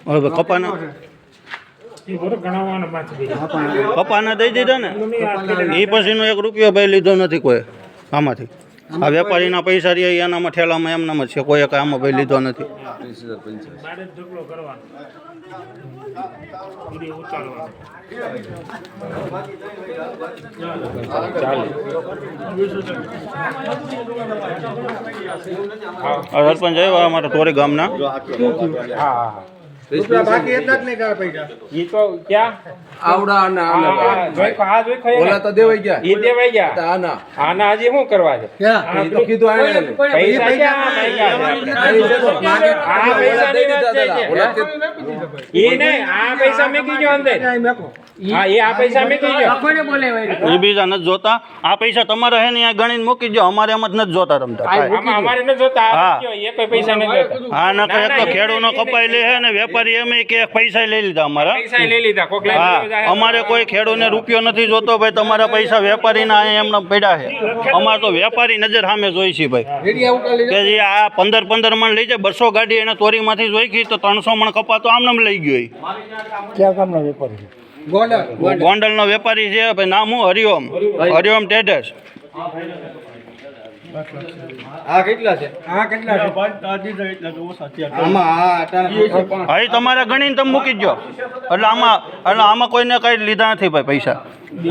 હવે કપાના દઈ દીધા ને એ પછીનો 1 રૂપિયો ભાઈ લીધો નથી કોઈ આમાંથી. આ વેપારીના પૈસા રહ્યા એનામાં ઠેલામાં એમનામ જ છે, કોઈ કાંઈ આમાં ભાઈ લીધો નથી. સરપંચ આવ્યા અમારા તોરી ગામના. બાકી એટલા જ નહીં કાઢ પૈસા ઈ તો ક્યાં આવડા ઓલા તો દેવાઈ ગયા ઈ દેવાઈ ગયા આના હજી શું કરવા છે ક્યાં તો કીધું આને પૈસા ક્યાં આ પૈસા ની વાત છે ઈ નહીં આ પૈસા મેકી ગયો અંદર હા એ આ પૈસા મેકી ગયો કોને બોલે એ બીજા નથી જોતા. આ પૈસા તમારા હે ને આ ગણીને મૂકી દો, અમારે એમ જ નથી જોતા રમતા. અમારે નથી જોતા આ એ કોઈ પૈસા નથી જોતા. હા ના એક તો ખેડૂનો કપાઈ લે હે ને વેપારી એમ કે પૈસા લઈ લીધા અમારા. પૈસા લઈ લીધા કોક લઈ હા અમારે કોઈ ખેડૂને રૂપિયો નથી જોતો ભાઈ, તમારા પૈસા વેપારીના અહીંયા એમને પડ્યા છે. અમારે તો વેપારી નજર સામે જોઈ છે ભાઈ કે જે આ 15 મણ લઈ જાય 200 ગાડી એને તોરીમાંથી જોઈ ગઈ તો 300 મણ કપા તો આમને લઈ ગયો. ક્યાં કામનો વેપારી ગોંડલનો વેપારી છે ભાઈ, નામ હું હરિઓમ ટ્રેડર્સ. આ કેટલા છે હા તમારે ગણીને તમે મૂકી દો. એટલે આમાં કોઈને કઈ લીધા નથી ભાઈ પૈસા.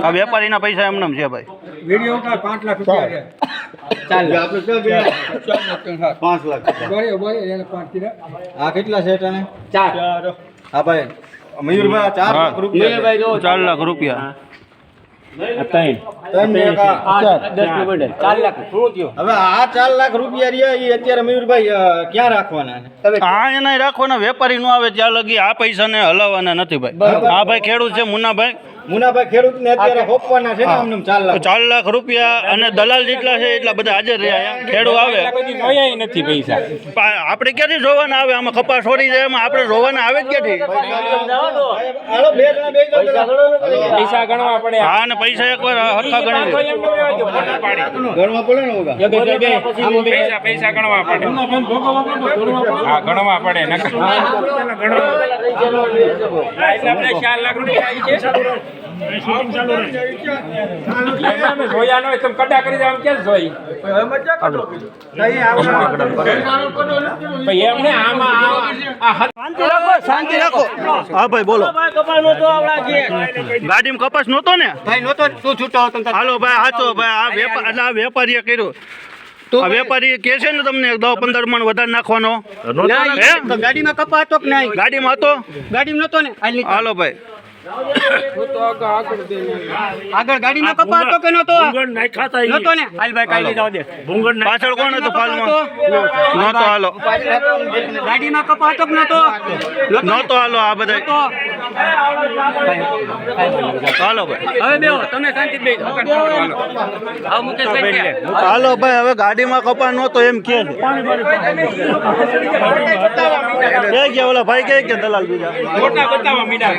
આ વેપારીના પૈસા એમને છે ભાઈ. વિડિયો ઉતાર 5 લાખ રૂપિયા આ કેટલા છે તને 4 હા ભાઈ મયુરભાઈ 4 લાખ રૂપિયા 4 લાખ રૂપિયા હવે આ 4 લાખ રૂપિયા રહ્યા એ અત્યારે મયુરભાઈ ક્યાં રાખવાના હા એના રાખવાના. વેપારી નો આવે ત્યાં લગી આ પૈસા ને હલાવવાના નથી ભાઈ. હા ભાઈ ખેડૂત છે મુનાભાઈ ખેડૂત ને અત્યારે હોપવાના છે ને આમને 4 લાખ રૂપિયા અને દલાલ જેટલા છે એટલા બધા હાજર રહ્યા. ખેડૂત આવે જોયા નથી પૈસા આપણે ક્યાંથી જોવાના આવે? આમાં કપાસ છોડી જાય એમાં આપણે જોવાના આવે જ ક્યાંથી? પૈસા ગણવા પડે. હા ને પૈસા એકવાર હરખા ગણી ગણવા પડે ને પૈસા ગણવા પડે. હા ગણવા પડે ₹4 લાખ રૂપિયા જોયા નો તમે કડા કરી દે ક્યાં જોઈ એમને શાંતિ રાખો. હા ભાઈ બોલો. ગાડીમાં કપાસ નહોતો ને હાલો ભાઈ સાચો ભાઈ. આ વેપારીએ કર્યું. આ વેપારી કે છે ને તમને 10-15 મણ વધારે નાખવાનો. ગાડીમાં કપા હતો કે નહીં? ગાડીમાં હતો. ગાડીમાં નતો ને હાલો ભાઈ આગળ ગાડીમાં કપા હતો કે નતો? નતો ને હાલ ભાઈ કાઈ જાવ દે. પાછળ કોણ હતું ફાલમાં? નતો. હાલો ગાડીમાં કપા હતો કે નતો? નતો. હાલો આ બધા હાલો ભાઈ હવે બેહો તમે શાંતિ બેહો. હા મુકેશભાઈ હાલો ભાઈ હવે ગાડીમાં કપા નતો એમ કે ગયા ઓલા ભાઈ કે દલાલ બીજા મોટા બતાવવા મીડા.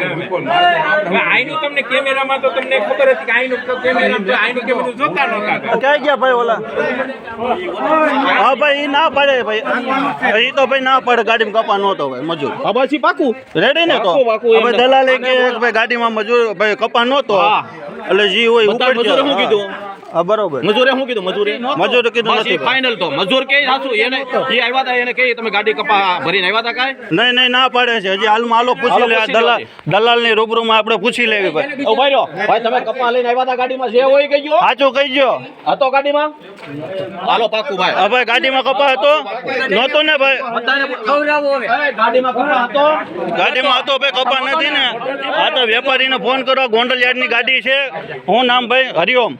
હવે આઈનું તમને કેમેરામાં તો તમને ખબર હતી કે આઈનું કેમેરામાં તો આઈનું કેમેરું જોતા નહોતા. ક્યાં ગયા ભાઈ ઓલા? હા ભાઈ ના પાડે ભાઈ. એ તો ભાઈ ના પાડે ગાડીમાં કપા નહોતો ભાઈ મજૂર. હા બસ પાકું રેડી ને તો હવે દલાલે કે ભાઈ ગાડીમાં મજૂર ભાઈ કપા નહોતો એટલે જી હોય ઉપર શું કીધું? હા બરોબર. મજૂરે શું કીધું? મજૂરે કીધું નથી ફાઇનલ તો મજૂર કે સાચું એને એ આવ્યા હતા એને કે તમે ગાડી કપા ભરીને આવ્યા હતા કાઈ? નહીં ના પાડે છે હજી હાલમાં. હાલો પૂછી લે દલાલ ની રૂબરૂમાં આપણે પૂછી લેવી ભાઈ. ઓ ભાઈ ભાઈ તમે કપા લઈને આવ્યા હતા ગાડીમાં જે હોય કહીજો. સાચું કહીજો. હતો ગાડીમાં? હાલો પાકું ભાઈ. હા ભાઈ ગાડીમાં કપા હતો નહોતો ને ભાઈ? બધાને ખવડાવો હવે. ગાડીમાં કપા હતો? ગાડીમાં હતો ભાઈ કપા નથી ને. આ તો વેપારીને ફોન કરો. ગોંડલ યાર્ડની ગાડી છે. હું નામ ભાઈ હરિઓમ.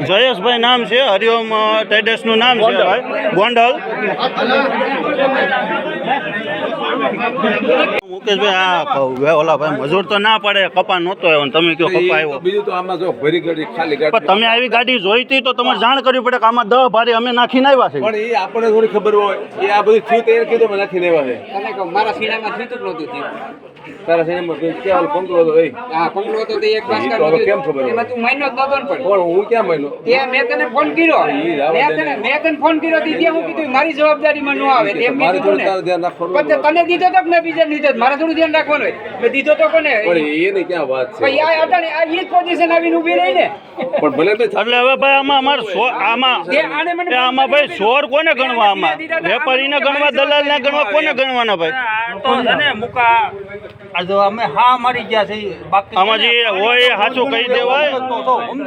જયેશભાઈ નામ છે. હરિઓમ ટ્રેડર્સ નું નામ છે ભાઈ ગોંડલ. મુકેશભાઈ આ ઓલા ભાઈ મજૂર તો ના પડે કપા નહોતો આવ્યો ને તમે કયો કપા આવ્યો બીજું તો આમાં જો ભરી ગાડી ખાલી પણ ગાડી તમે આવી ગાડી જોઈતી તો તમારે જાણ કરવી પડે કે આમાં 10 ભારી અમે નાખીને આવ્યા છે પણ એ આપણને થોડી ખબર હોય એ આ બધું થયું તો એને કીધું મને નાખીને આવ્યા છે તને કહું મારા સીણામાં થયું તો નહોતું થયું તારા સિનેમા ક્યાં પંકલો હતો એ હા પંગલો હતો તે એક ઈ તો હવે કેમ ખબર હોય? એમાં તું મહિનો જ નહોતો ને પણ પણ હું ક્યાં મહિનો તે મેં તને ફોન કર્યો ઈ રાવણ મેં તને ફોન કર્યો તે ત્યાં હું કીધું મારી જવાબદારીમાં ન આવે તેમ મારે કીધું થોડું ને તારું ધ્યાન રાખવાનું પણ તે તને દીધો તો કે મેં બીજા દીધો તો? મારે થોડું ધ્યાન રાખવાનું હોય મેં દીધો તો કોને પણ એને ક્યાં વાત છે ભાઈ આ અટાણે આ એ જ પોઝિશન આવીને ઊભી રહી ને પણ ભલે તો એટલે હવે ભાઈ આમાં અમારે આમાં તે આને મને એ આમાં ભાઈ ચોર કોને ગણવા આમાં વેપારીને ગણવા દલાલને ગણવા કોને ગણવાના ભાઈ આમાં જે હોય એ સાચું કહી દેવાય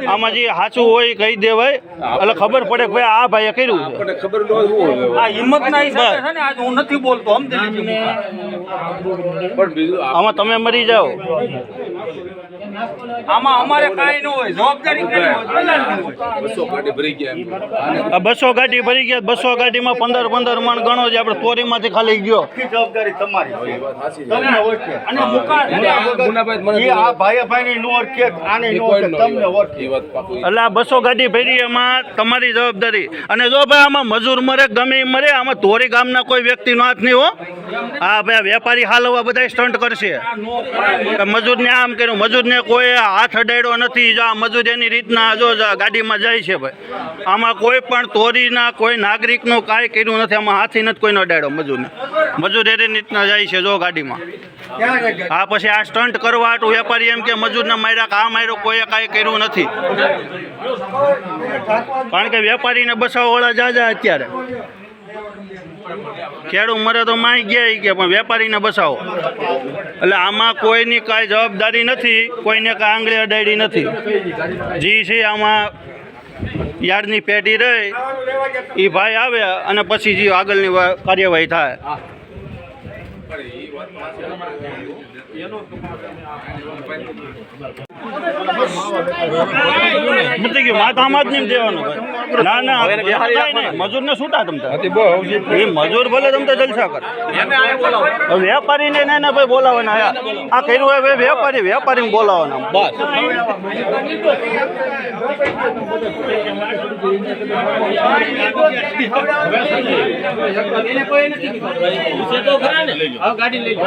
આમાં જે સાચું હોય એ કહી દેવાય એટલે ખબર પડે કે ભાઈ આ ભાઈએ કર્યું છે આપણને ખબર ન હોય શું હોય હિંમતના હિસાબે છે ને આજ હું નથી બોલતો પણ બીજું આમાં તમે મરી જાઓ આમાં અમારે કાંઈ ન હોય જવાબદારી બસો ગાડી ભરી ગયા એમ આને આ 200 ગાડી ભરી ગયા 200 ગાડીમાં 15 મણ ગણો છે આપણે ચોરીમાંથી ખાલી ગયો જવાબદારી તમારી એ વાત સાચી છે. તમને ઓળખે અને મુકા ગુનાભાઈ મને એ આ ભાઈ નો ઓળખે આને નો ઓળખે તમને ઓળખે એ વાત પાકું એટલે આ 200 ગાડી ભરી એમાં તમારી જવાબદારી અને જો ભાઈ આમાં મજૂર મરે ગમે એ મરે આમાં ધોરી ગામના કોઈ વ્યક્તિનો હાથ નહીં હો હા ભાઈ વેપારી હાલવા બધા સ્ટન્ટ કરશે કે મજૂરને આમ કર્યું મજૂરને કોઈ હાથ અડાડ્યો નથી જો આ મજૂર એની રીતના જો ગાડીમાં જાય છે ભાઈ આમાં કોઈ પણ તોરીના કોઈ નાગરિકનું કાંઈ કર્યું નથી આમાં હાથી નથી કોઈનો અડાડ્યો મજૂરને મજૂર એની રીતના જાય છે જો ગાડીમાં હા પછી આ સ્ટન્ટ કરવા હાટું વેપારી એમ કે મજૂરને માર્યા કે આ માર્યો કોઈએ કાંઈ કર્યું નથી કારણ કે વેપારીને બસાવવાળા જાજા અત્યારે ખેડૂત મરે તો માઈ ગયા ઈ કે પણ વેપારીને બસાવો એટલે આમાં કોઈની કાંઈ જવાબદારી નથી કોઈને કાંઈ આંગળી અડાડી નથી જી છે આમાં યાર્ડની પેટી રહી એ ભાઈ આવે અને પછી જે આગળની કાર્યવાહી થાય મૂકી ગયું માથામાં જ નહીં દેવાનું ભાઈ ના ના મજૂરને છૂટા તમતા એ મજૂર ભલે તમતા જલસા કર વેપારીને ને ભાઈ બોલાવવાના આ કર્યું હોય ભાઈ વેપારીને બોલાવવાના બસ ગાડી લઈ